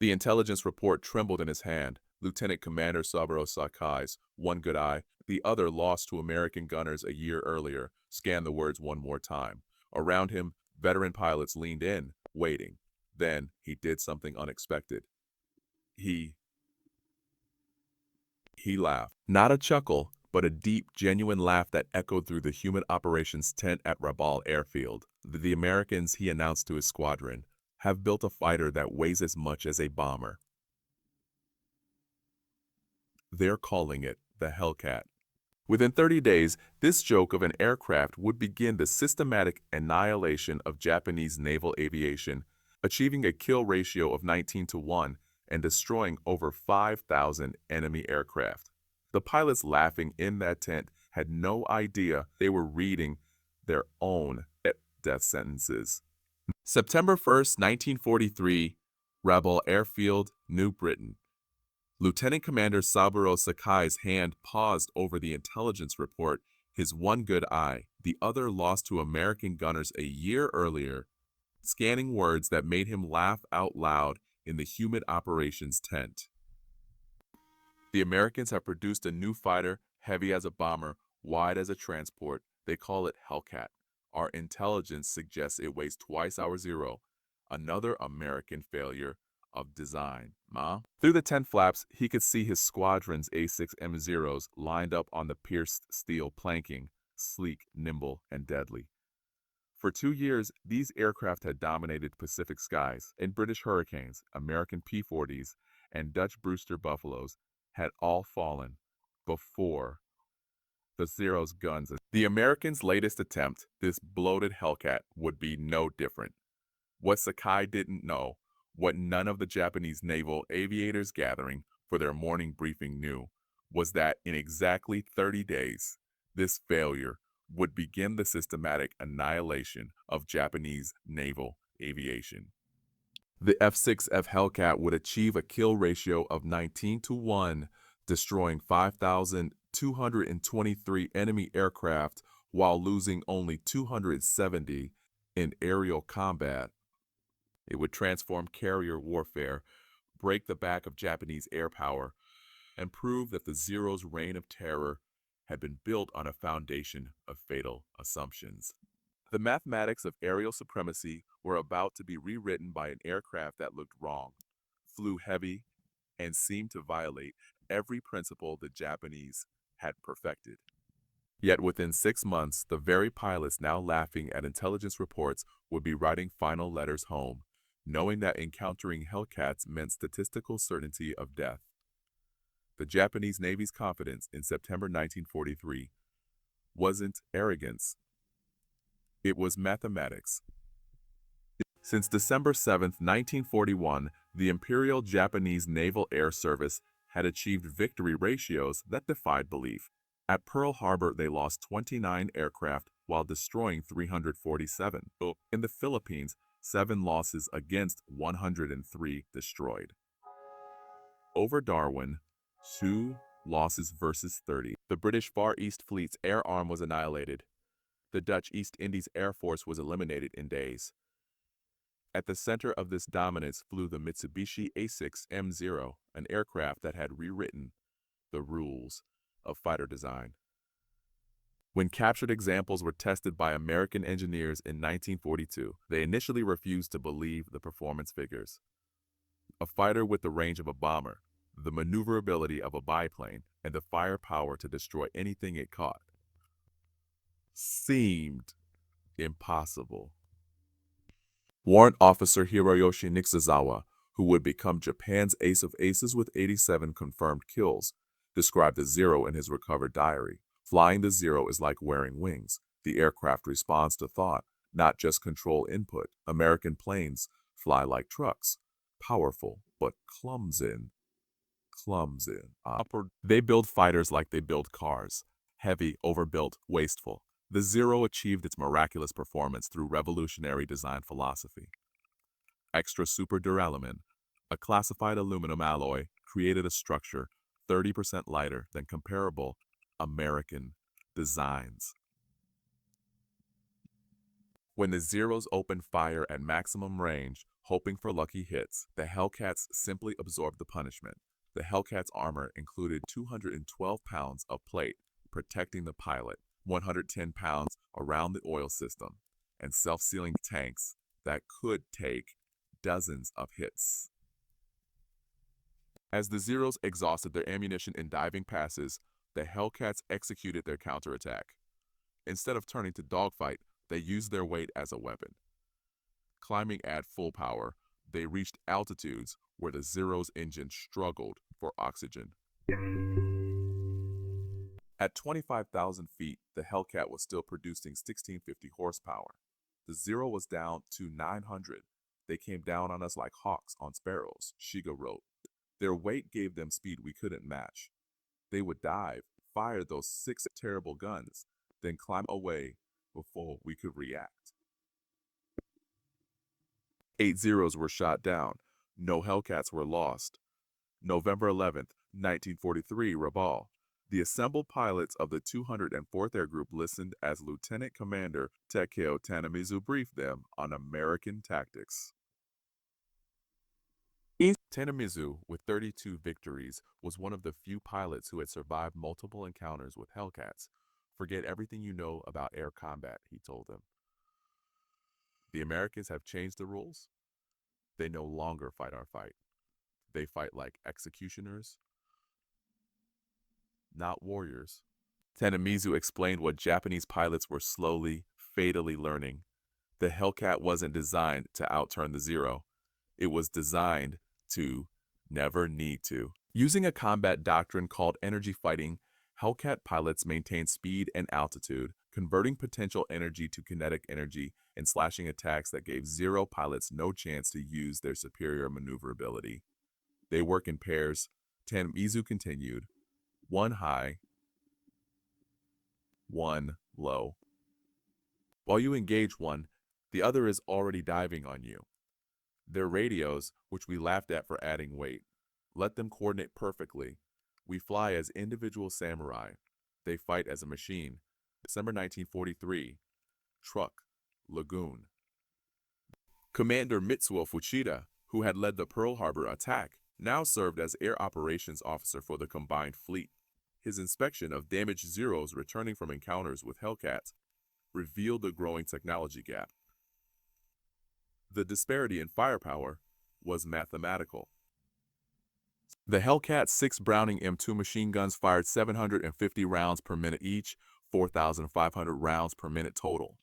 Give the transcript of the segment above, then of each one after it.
The intelligence report trembled in his hand. Lieutenant Commander Saburo Sakai's one good eye, the other lost to American gunners a year earlier, scanned the words one more time. Around him, veteran pilots leaned in, waiting. Then he did something unexpected. He laughed. Not a chuckle, but a deep, genuine laugh that echoed through the human operations tent at Rabaul Airfield. The Americans, he announced to his squadron, have built a fighter that weighs as much as a bomber. They're calling it the Hellcat. Within 30 days, this joke of an aircraft would begin the systematic annihilation of Japanese naval aviation, achieving a kill ratio of 19-1 and destroying over 5,000 enemy aircraft. The pilots laughing in that tent had no idea they were reading their own death sentences. September 1st, 1943, Rabaul Airfield, New Britain. Lieutenant Commander Saburo Sakai's hand paused over the intelligence report, his one good eye, the other lost to American gunners a year earlier, scanning words that made him laugh out loud in the humid operations tent. The Americans have produced a new fighter, heavy as a bomber, wide as a transport. They call it Hellcat. Our intelligence suggests it weighs twice our Zero. Another American failure of design. Through the tent flaps, he could see his squadron's A6M Zeros lined up on the pierced steel planking, sleek, nimble, and deadly. For 2 years, these aircraft had dominated Pacific skies, and British Hurricanes, American P-40s, and Dutch Brewster Buffaloes had all fallen before the Zero's guns. The Americans' latest attempt, this bloated Hellcat, would be no different. What Sakai didn't know, what none of the Japanese naval aviators gathering for their morning briefing knew, was that in exactly 30 days, this failure would begin the systematic annihilation of Japanese naval aviation. The F6F Hellcat would achieve a kill ratio of 19-1, destroying 5,223 enemy aircraft while losing only 270 in aerial combat. It would transform carrier warfare, break the back of Japanese air power, and prove that the Zero's reign of terror had been built on a foundation of fatal assumptions. The mathematics of aerial supremacy were about to be rewritten by an aircraft that looked wrong, flew heavy, and seemed to violate every principle the Japanese had perfected. Yet within 6 months, the very pilots now laughing at intelligence reports would be writing final letters home, knowing that encountering Hellcats meant statistical certainty of death. The Japanese Navy's confidence in September 1943 wasn't arrogance. It was mathematics. Since December 7, 1941, the Imperial Japanese Naval Air Service had achieved victory ratios that defied belief. At Pearl Harbor, they lost 29 aircraft while destroying 347. In the Philippines, 7 losses against 103 destroyed. Over Darwin, 2 losses versus 30. The British Far East Fleet's air arm was annihilated. The Dutch East Indies Air Force was eliminated in days. At the center of this dominance flew the Mitsubishi A6M0, an aircraft that had rewritten the rules of fighter design. When captured examples were tested by American engineers in 1942, they initially refused to believe the performance figures. A fighter with the range of a bomber, the maneuverability of a biplane, and the firepower to destroy anything it caught seemed impossible. Warrant Officer Hiroyoshi Nikusawa, who would become Japan's ace of aces with 87 confirmed kills, described the Zero in his recovered diary. Flying the Zero is like wearing wings. The aircraft responds to thought, not just control input. American planes fly like trucks, powerful but clumsy. They build fighters like they build cars, heavy, overbuilt, wasteful. The Zero achieved its miraculous performance through revolutionary design philosophy. Extra super duralumin, a classified aluminum alloy, created a structure 30% lighter than comparable American designs. When the Zeros opened fire at maximum range, hoping for lucky hits. The Hellcats simply absorbed the punishment. The Hellcat's armor included 212 pounds of plate protecting the pilot, 110 pounds around the oil system, and self-sealing tanks that could take dozens of hits. As the Zeros exhausted their ammunition in diving passes, the Hellcats executed their counterattack. Instead of turning to dogfight, they used their weight as a weapon. Climbing at full power, they reached altitudes where the Zero's engine struggled for oxygen. At 25,000 feet, the Hellcat was still producing 1650 horsepower. The Zero was down to 900. They came down on us like hawks on sparrows, Shiga wrote. Their weight gave them speed we couldn't match. They would dive, fire those 6 terrible guns, then climb away before we could react. 8 Zeros were shot down. No Hellcats were lost. November 11th, 1943, Rabaul. The assembled pilots of the 204th Air Group listened as Lieutenant Commander Takeo Tanamizu briefed them on American tactics. Tanamizu, with 32 victories, was one of the few pilots who had survived multiple encounters with Hellcats. Forget everything you know about air combat, he told them. The Americans have changed the rules. They no longer fight our fight. They fight like executioners, not warriors. Tanamizu explained what Japanese pilots were slowly, fatally learning. The Hellcat wasn't designed to outturn the Zero. It was designed to never need to. Using a combat doctrine called energy fighting, Hellcat pilots maintained speed and altitude, converting potential energy to kinetic energy and slashing attacks that gave Zero pilots no chance to use their superior maneuverability. They work in pairs, Tanamizu continued. One high, one low. While you engage one, the other is already diving on you. Their radios, which we laughed at for adding weight, let them coordinate perfectly. We fly as individual samurai. They fight as a machine. December 1943. Truck, Lagoon. Commander Mitsuo Fuchida, who had led the Pearl Harbor attack, now served as Air Operations Officer for the combined fleet. His inspection of damaged Zeros returning from encounters with Hellcats revealed the growing technology gap. The disparity in firepower was mathematical. The Hellcat's 6 Browning M2 machine guns fired 750 rounds per minute each, 4,500 rounds per minute total.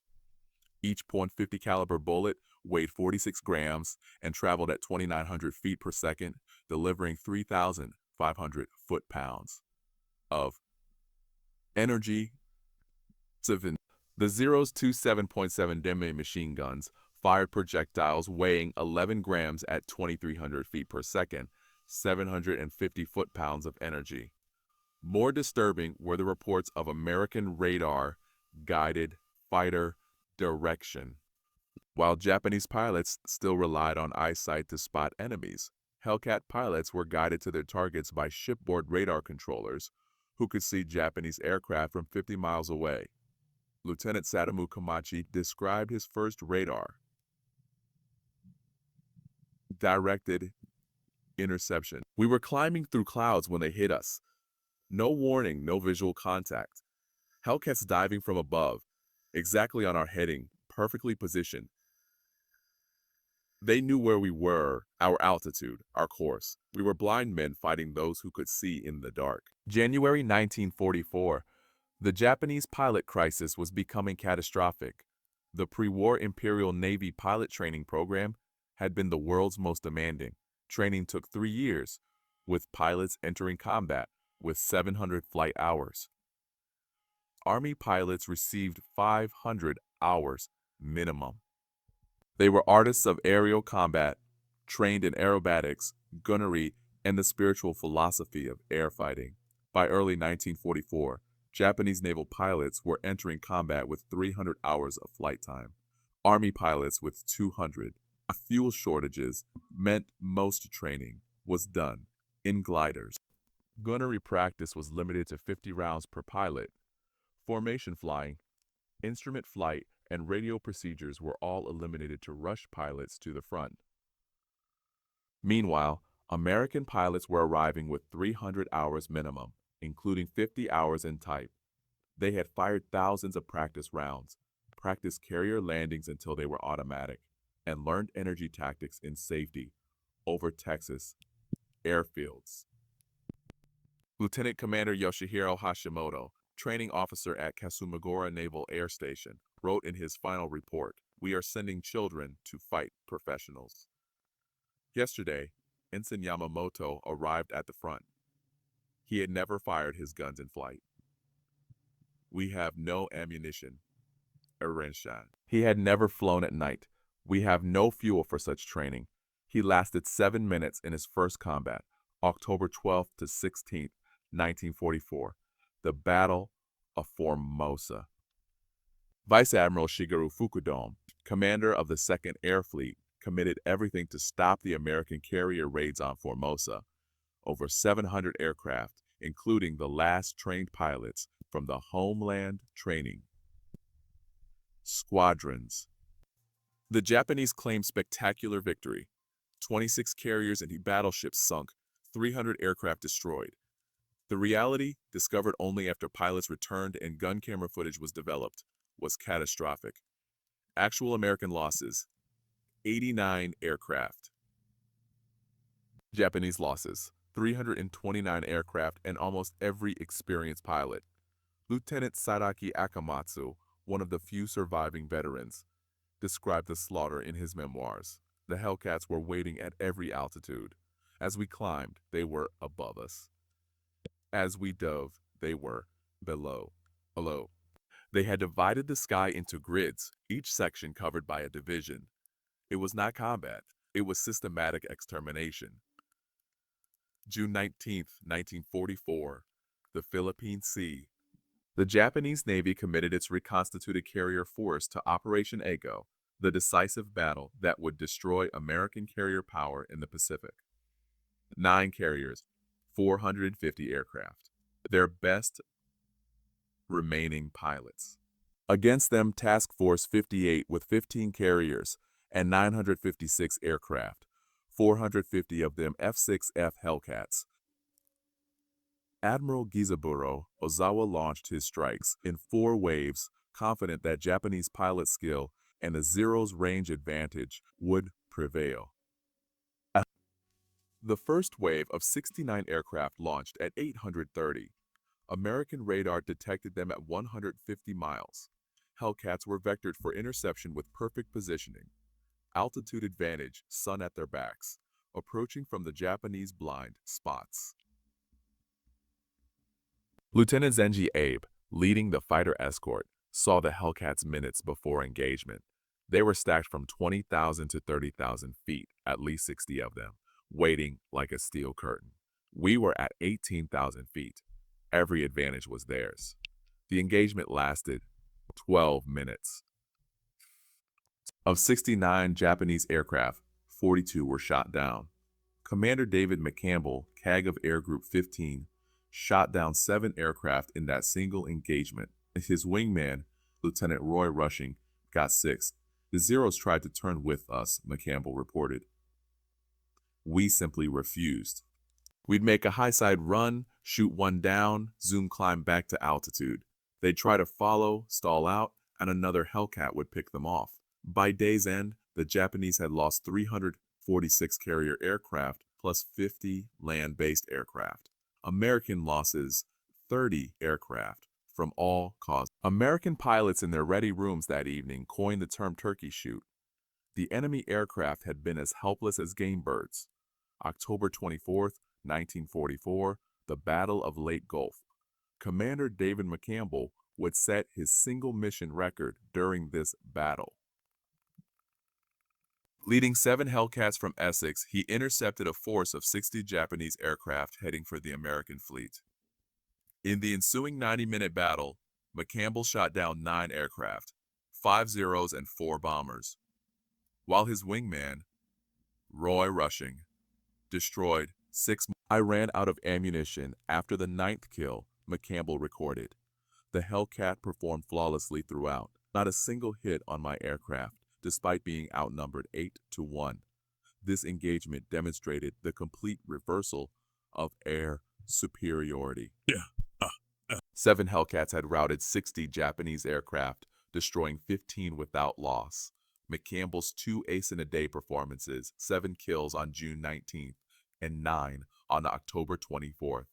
Each .50 caliber bullet weighed 46 grams and traveled at 2,900 feet per second, delivering 3,500 foot-pounds of energy. The Zero's two 7.7 Deme machine guns fired projectiles weighing 11 grams at 2,300 feet per second, 750 foot-pounds of energy. More disturbing were the reports of American radar-guided fighter direction. While Japanese pilots still relied on eyesight to spot enemies, Hellcat pilots were guided to their targets by shipboard radar controllers who could see Japanese aircraft from 50 miles away. Lieutenant Sadamu Komachi described his first radar directed interception. We were climbing through clouds when they hit us. No warning, no visual contact. Hellcats diving from above, exactly on our heading, perfectly positioned. They knew where we were, our altitude, our course. We were blind men fighting those who could see in the dark. January 1944. The Japanese pilot crisis was becoming catastrophic. The pre-war Imperial Navy pilot training program had been the world's most demanding. Training took 3 years, with pilots entering combat with 700 flight hours. Army pilots received 500 hours minimum. They were artists of aerial combat, trained in aerobatics, gunnery, and the spiritual philosophy of air fighting. By early 1944, Japanese naval pilots were entering combat with 300 hours of flight time. Army pilots with 200. Fuel shortages meant most training was done in gliders. Gunnery practice was limited to 50 rounds per pilot. Formation flying, instrument flight, and radio procedures were all eliminated to rush pilots to the front. Meanwhile, American pilots were arriving with 300 hours minimum, including 50 hours in type. They had fired thousands of practice rounds, practiced carrier landings until they were automatic, and learned energy tactics in safety over Texas airfields. Lieutenant Commander Yoshihiro Hashimoto, training officer at Kasumagura Naval Air Station, wrote in his final report, "We are sending children to fight professionals." Yesterday, Ensign Yamamoto arrived at the front. He had never fired his guns in flight. "We have no ammunition," Erenshan. He had never flown at night. "We have no fuel for such training." He lasted 7 minutes in his first combat, October 12th to 16th, 1944, the Battle of Formosa. Vice Admiral Shigeru Fukudome, commander of the 2nd Air Fleet, committed everything to stop the American carrier raids on Formosa. Over 700 aircraft, including the last trained pilots from the Homeland Training Squadrons. The Japanese claimed spectacular victory. 26 carriers and battleships sunk, 300 aircraft destroyed. The reality, discovered only after pilots returned and gun camera footage was developed, was catastrophic. Actual American losses: 89 aircraft. Japanese losses: 329 aircraft and almost every experienced pilot. Lieutenant Sadaki Akamatsu, one of the few surviving veterans, described the slaughter in his memoirs. "The Hellcats were waiting at every altitude. As we climbed, they were above us. As we dove, they were below. They had divided the sky into grids, each section covered by a division. It was not combat. It was systematic extermination." June 19, 1944, the Philippine Sea. The Japanese Navy committed its reconstituted carrier force to Operation Echo, the decisive battle that would destroy American carrier power in the Pacific. 9 carriers, 450 aircraft, their best remaining pilots. Against them, Task Force 58 with 15 carriers and 956 aircraft, 450 of them F6F Hellcats. Admiral Gizaburo Ozawa launched his strikes in 4 waves, confident that Japanese pilot skill and the Zero's range advantage would prevail. The first wave of 69 aircraft launched at 830. American radar detected them at 150 miles. Hellcats were vectored for interception with perfect positioning. Altitude advantage, sun at their backs, approaching from the Japanese blind spots. Lieutenant Zenji Abe, leading the fighter escort, saw the Hellcats minutes before engagement. They were stacked from 20,000 to 30,000 feet, at least 60 of them, waiting like a steel curtain. We were at 18,000 feet. Every advantage was theirs. The engagement lasted 12 minutes. Of 69 Japanese aircraft, 42 were shot down. Commander David McCampbell, CAG of Air Group 15, shot down 7 aircraft in that single engagement. His wingman, Lieutenant Roy Rushing, got 6. "The Zeros tried to turn with us," McCampbell reported. "We simply refused. We'd make a high-side run, shoot one down, zoom climb back to altitude. They'd try to follow, stall out, and another Hellcat would pick them off." By day's end, the Japanese had lost 346 carrier aircraft plus 50 land-based aircraft. American losses: 30 aircraft from all causes. American pilots in their ready rooms that evening coined the term turkey shoot. The enemy aircraft had been as helpless as game birds. October 24th, 1944, the Battle of Lake Gulf. Commander David McCampbell would set his single mission record during this battle. Leading 7 Hellcats from Essex, he intercepted a force of 60 Japanese aircraft heading for the American fleet. In the ensuing 90-minute battle, McCampbell shot down 9 aircraft, 5 Zeros and 4 bombers, while his wingman, Roy Rushing, destroyed 6 more. "I ran out of ammunition after the 9th kill," McCampbell recorded. "The Hellcat performed flawlessly throughout. Not a single hit on my aircraft, despite being outnumbered 8 to 1. This engagement demonstrated the complete reversal of air superiority. 7 Hellcats had routed 60 Japanese aircraft, destroying 15 without loss. McCampbell's 2 ace-in-a-day performances, 7 kills on June 19th and 9 on October 24th,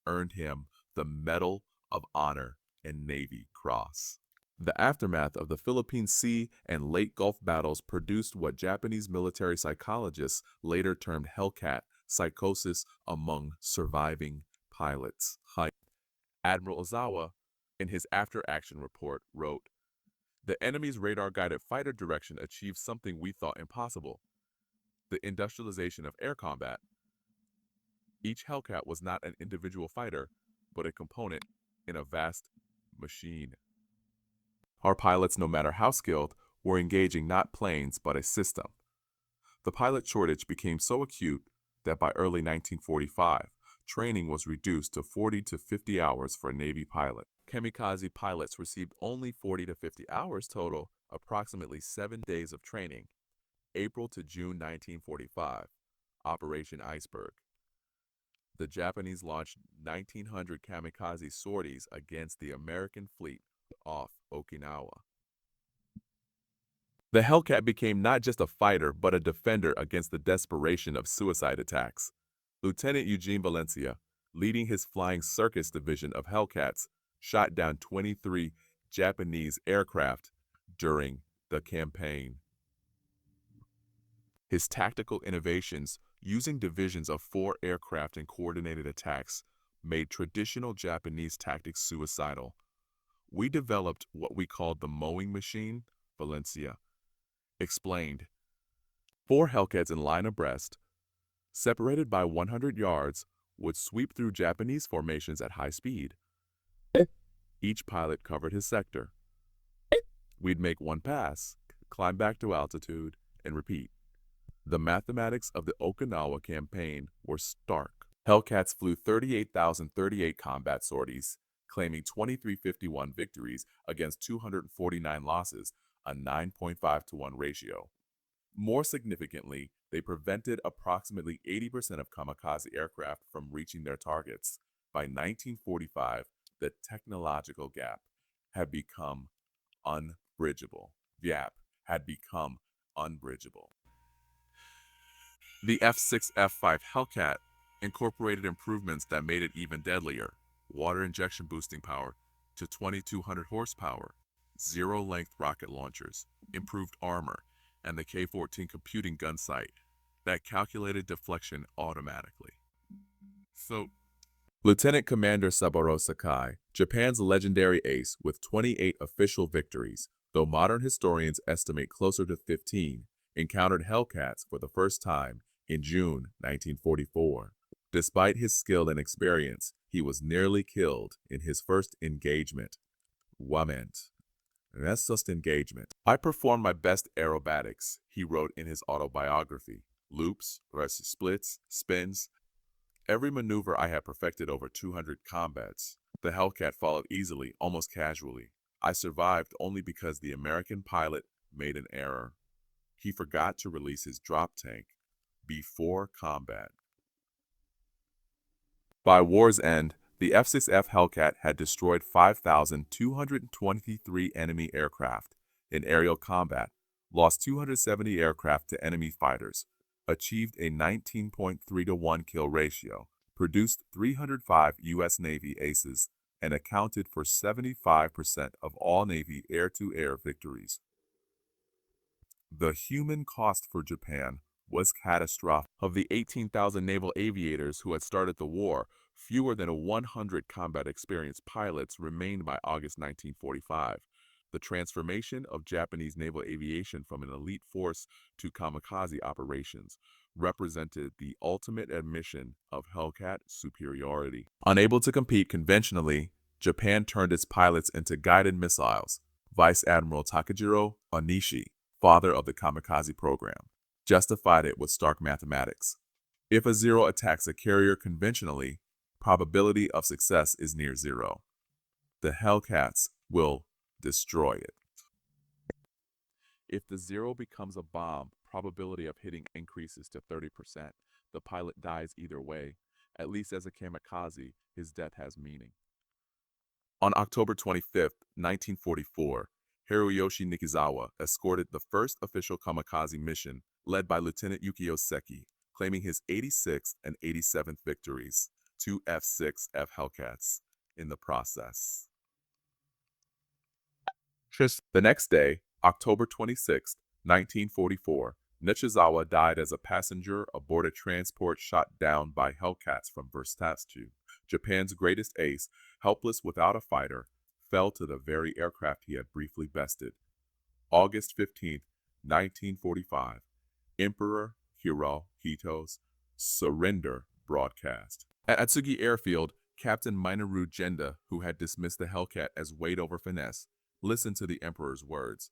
earned him the Medal of Honor and Navy Cross. The aftermath of the Philippine Sea and late Gulf battles produced what Japanese military psychologists later termed Hellcat psychosis among surviving pilots. Admiral Ozawa, in his after-action report, wrote, "The enemy's radar-guided fighter direction achieved something we thought impossible, the industrialization of air combat. Each Hellcat was not an individual fighter, but a component in a vast machine. Our pilots, no matter how skilled, were engaging not planes but a system. The pilot shortage became so acute that by early 1945, training was reduced to 40 to 50 hours for a Navy pilot. Kamikaze pilots received only 40 to 50 hours total, approximately 7 days of training. April to June 1945, Operation Iceberg. The Japanese launched 1,900 kamikaze sorties against the American fleet off Okinawa. The Hellcat became not just a fighter, but a defender against the desperation of suicide attacks. Lieutenant Eugene Valencia, leading his flying circus division of Hellcats, shot down 23 Japanese aircraft during the campaign. His tactical innovations, using divisions of 4 aircraft in coordinated attacks, made traditional Japanese tactics suicidal. We developed what we called the mowing machine, Valencia explained. 4 Hellcats in line abreast, separated by 100 yards, would sweep through Japanese formations at high speed. Each pilot covered his sector. We'd make one pass, climb back to altitude, and repeat. The mathematics of the Okinawa campaign were stark. Hellcats flew 38,038 combat sorties, claiming 2,351 victories against 249 losses, a 9.5 to 1 ratio. More significantly, they prevented approximately 80% of kamikaze aircraft from reaching their targets. By 1945, the technological gap had become unbridgeable. The F6F Hellcat incorporated improvements that made it even deadlier: water injection boosting power to 2,200 horsepower, zero-length rocket launchers, improved armor, and the K-14 computing gun sight that calculated deflection automatically. Lieutenant Commander Saburo Sakai, Japan's legendary ace with 28 official victories, though modern historians estimate closer to 15, encountered Hellcats for the first time in June 1944. Despite his skill and experience, he was nearly killed in his first engagement. That's just engagement. "I performed my best aerobatics," he wrote in his autobiography. "Loops, versus splits, spins. Every maneuver I had perfected over 200 combats. The Hellcat followed easily, almost casually. I survived only because the American pilot made an error. He forgot to release his drop tank before combat." By war's end, the F6F Hellcat had destroyed 5,223 enemy aircraft in aerial combat, lost 270 aircraft to enemy fighters, achieved a 19.3 to 1 kill ratio, produced 305 U.S. Navy aces, and accounted for 75% of all Navy air-to-air victories. The human cost for Japan was catastrophic. Of the 18,000 naval aviators who had started the war, fewer than 100 combat-experienced pilots remained by August 1945. The transformation of Japanese naval aviation from an elite force to kamikaze operations represented the ultimate admission of Hellcat superiority. Unable to compete conventionally, Japan turned its pilots into guided missiles. Vice Admiral Takajiro Onishi, father of the kamikaze program, justified it with stark mathematics. If a Zero attacks a carrier conventionally, probability of success is near zero. The Hellcats will destroy it. If the Zero becomes a bomb, probability of hitting increases to 30%. The pilot dies either way. At least as a kamikaze, his death has meaning. On October 25, 1944, Hiroyoshi Nikizawa escorted the first official kamikaze mission, led by Lieutenant Yukio Seki, claiming his 86th and 87th victories, 2 F6F Hellcats, in the process. The next day, October 26, 1944, Nichizawa died as a passenger aboard a transport shot down by Hellcats from Verstatsu. Japan's greatest ace, helpless without a fighter, fell to the very aircraft he had briefly bested. August 15, 1945, Emperor Hirohito's surrender broadcast. At Atsugi Airfield, Captain Minoru Genda, who had dismissed the Hellcat as weight over finesse, listened to the Emperor's words.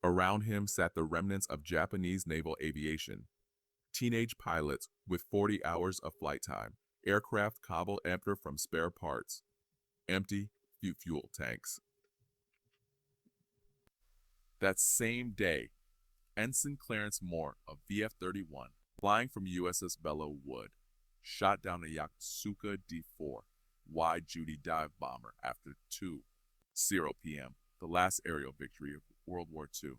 Around him sat the remnants of Japanese naval aviation. Teenage pilots with 40 hours of flight time, aircraft cobbled empty from spare parts, empty fuel tanks. That same day, Ensign Clarence Moore of VF-31, flying from USS Belleau Wood, shot down a Yokosuka D-4 wide-duty dive bomber after 2:00 p.m., the last aerial victory of World War II.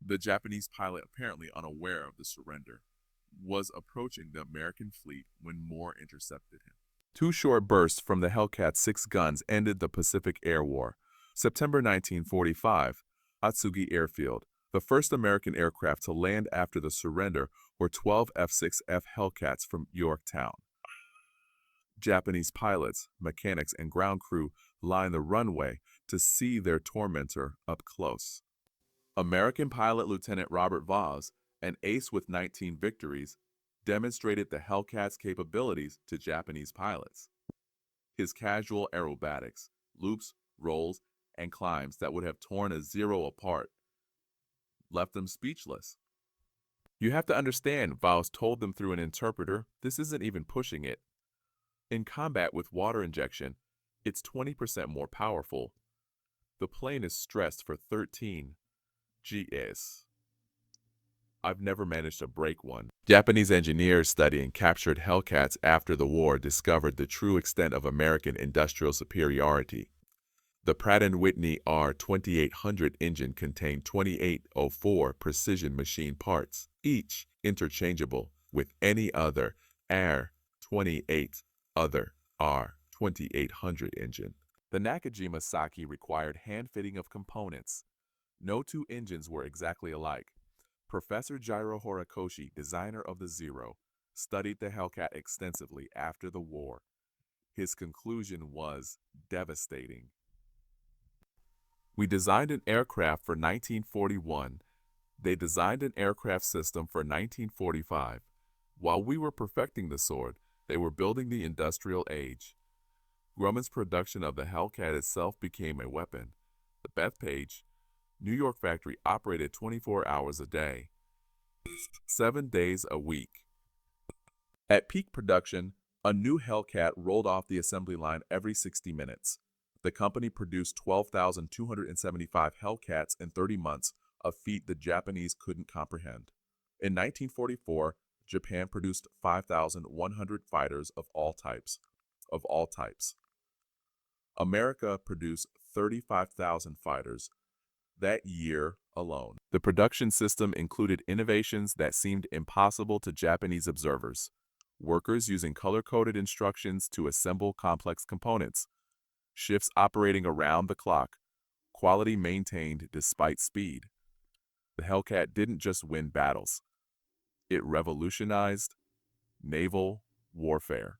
The Japanese pilot, apparently unaware of the surrender, was approaching the American fleet when Moore intercepted him. 2 short bursts from the Hellcat's 6 guns ended the Pacific Air War. September 1945, Atsugi Airfield. The first American aircraft to land after the surrender were 12 F6F Hellcats from Yorktown. Japanese pilots, mechanics, and ground crew lined the runway to see their tormentor up close. American pilot Lieutenant Robert Vaz, an ace with 19 victories, demonstrated the Hellcat's capabilities to Japanese pilots. His casual aerobatics, loops, rolls, and climbs that would have torn a Zero apart left them speechless. You have to understand, Vaz told them through an interpreter, this isn't even pushing it. In combat with water injection, it's 20% more powerful. The plane is stressed for 13 Gs. I've never managed to break one. Japanese engineers studying captured Hellcats after the war discovered the true extent of American industrial superiority. The Pratt & Whitney R2800 engine contained 2804 precision machine parts, each interchangeable with any other R28 other R2800 engine. The Nakajima Saki required hand-fitting of components. No 2 engines were exactly alike. Professor Jiro Horikoshi, designer of the Zero, studied the Hellcat extensively after the war. His conclusion was devastating. We designed an aircraft for 1941. They designed an aircraft system for 1945. While we were perfecting the sword, they were building the industrial age. Grumman's production of the Hellcat itself became a weapon. The Bethpage, New York factory operated 24 hours a day, 7 days a week. At peak production, a new Hellcat rolled off the assembly line every 60 minutes. The company produced 12,275 Hellcats in 30 months, a feat the Japanese couldn't comprehend. In 1944, Japan produced 5,100 fighters of all types. America produced 35,000 fighters that year alone. The production system included innovations that seemed impossible to Japanese observers. Workers using color-coded instructions to assemble complex components. Shifts operating around the clock. Quality maintained despite speed. The Hellcat didn't just win battles. It revolutionized naval warfare.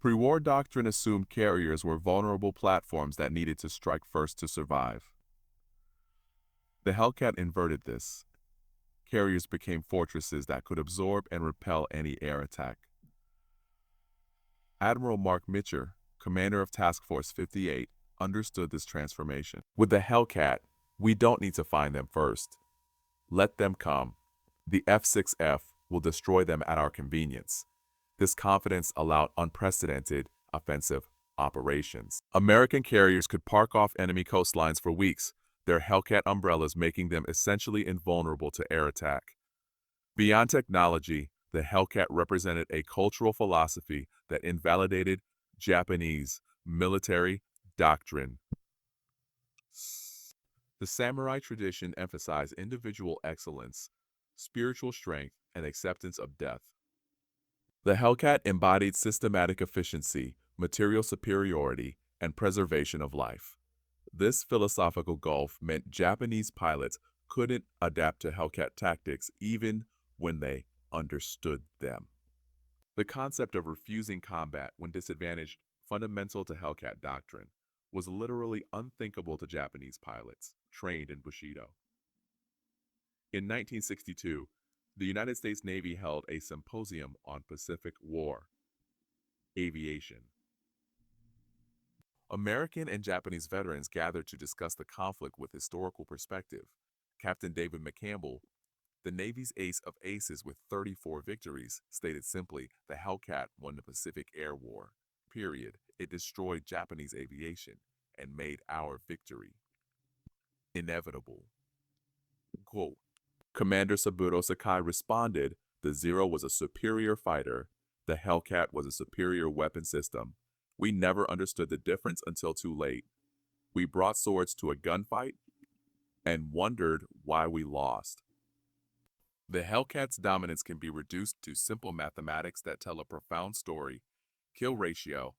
Pre-war doctrine assumed carriers were vulnerable platforms that needed to strike first to survive. The Hellcat inverted this. Carriers became fortresses that could absorb and repel any air attack. Admiral Mark Mitcher, commander of Task Force 58, understood this transformation. With the Hellcat, we don't need to find them first. Let them come. The F6F will destroy them at our convenience. This confidence allowed unprecedented offensive operations. American carriers could park off enemy coastlines for weeks, their Hellcat umbrellas making them essentially invulnerable to air attack. Beyond technology, the Hellcat represented a cultural philosophy that invalidated Japanese military doctrine. The samurai tradition emphasized individual excellence, spiritual strength, and acceptance of death. The Hellcat embodied systematic efficiency, material superiority, and preservation of life. This philosophical gulf meant Japanese pilots couldn't adapt to Hellcat tactics even when they understood them. The concept of refusing combat when disadvantaged, fundamental to Hellcat doctrine, was literally unthinkable to Japanese pilots trained in Bushido. In 1962, the United States Navy held a symposium on Pacific War aviation. American and Japanese veterans gathered to discuss the conflict with historical perspective. Captain David McCampbell, the Navy's ace of aces with 34 victories, stated simply, "The Hellcat won the Pacific Air War. Period. It destroyed Japanese aviation and made our victory inevitable." Quote, Commander Saburo Sakai responded, "The Zero was a superior fighter. The Hellcat was a superior weapon system. We never understood the difference until too late. We brought swords to a gunfight and wondered why we lost." The Hellcat's dominance can be reduced to simple mathematics that tell a profound story. Kill ratio,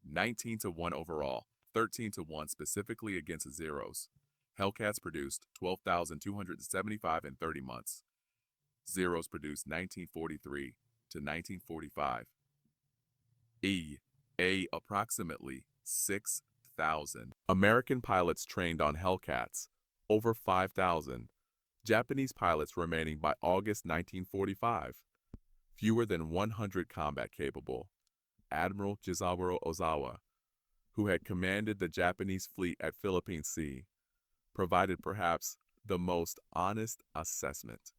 19 to 1 overall, 13 to 1 specifically against Zeros. Hellcats produced 12,275 in 30 months. Zeros produced 1943 to 1945. Approximately 6,000. American pilots trained on Hellcats, over 5,000. Japanese pilots remaining by August 1945. Fewer than 100 combat capable. Admiral Jizaburo Ozawa, who had commanded the Japanese fleet at Philippine Sea, provided perhaps the most honest assessment.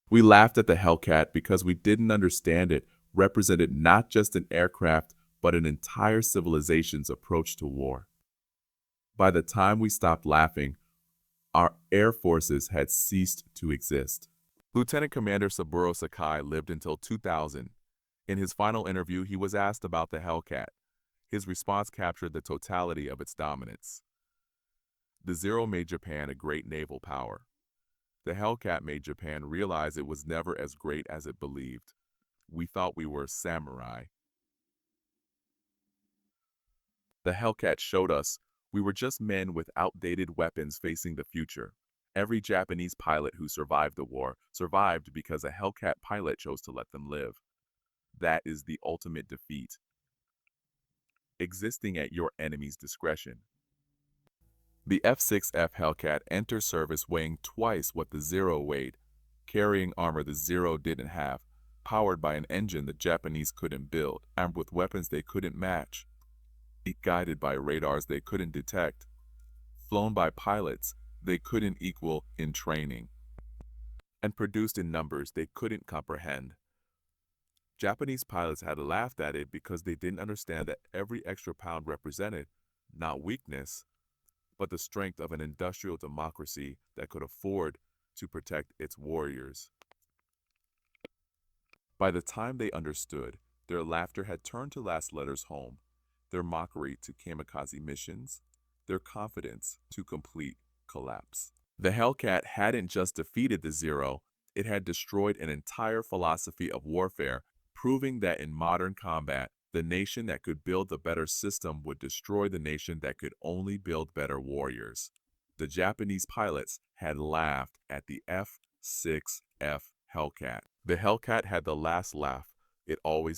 "We laughed at the Hellcat because we didn't understand it represented not just an aircraft, but an entire civilization's approach to war. By the time we stopped laughing, our air forces had ceased to exist." Lieutenant Commander Saburo Sakai lived until 2000. In his final interview, he was asked about the Hellcat. His response captured the totality of its dominance. "The Zero made Japan a great naval power. The Hellcat made Japan realize it was never as great as it believed. We thought we were samurai. The Hellcat showed us we were just men with outdated weapons facing the future. Every Japanese pilot who survived the war survived because a Hellcat pilot chose to let them live. That is the ultimate defeat. Existing at your enemy's discretion." The F6F Hellcat entered service weighing twice what the Zero weighed, carrying armor the Zero didn't have, powered by an engine the Japanese couldn't build, armed with weapons they couldn't match, guided by radars they couldn't detect, flown by pilots they couldn't equal in training, and produced in numbers they couldn't comprehend. Japanese pilots had laughed at it because they didn't understand that every extra pound represented not weakness, but the strength of an industrial democracy that could afford to protect its warriors. By the time they understood, their laughter had turned to last letters home, their mockery to kamikaze missions, their confidence to complete collapse. The Hellcat hadn't just defeated the Zero, it had destroyed an entire philosophy of warfare, proving that in modern combat, the nation that could build the better system would destroy the nation that could only build better warriors. The Japanese pilots had laughed at the F6F Hellcat. The Hellcat had the last laugh it always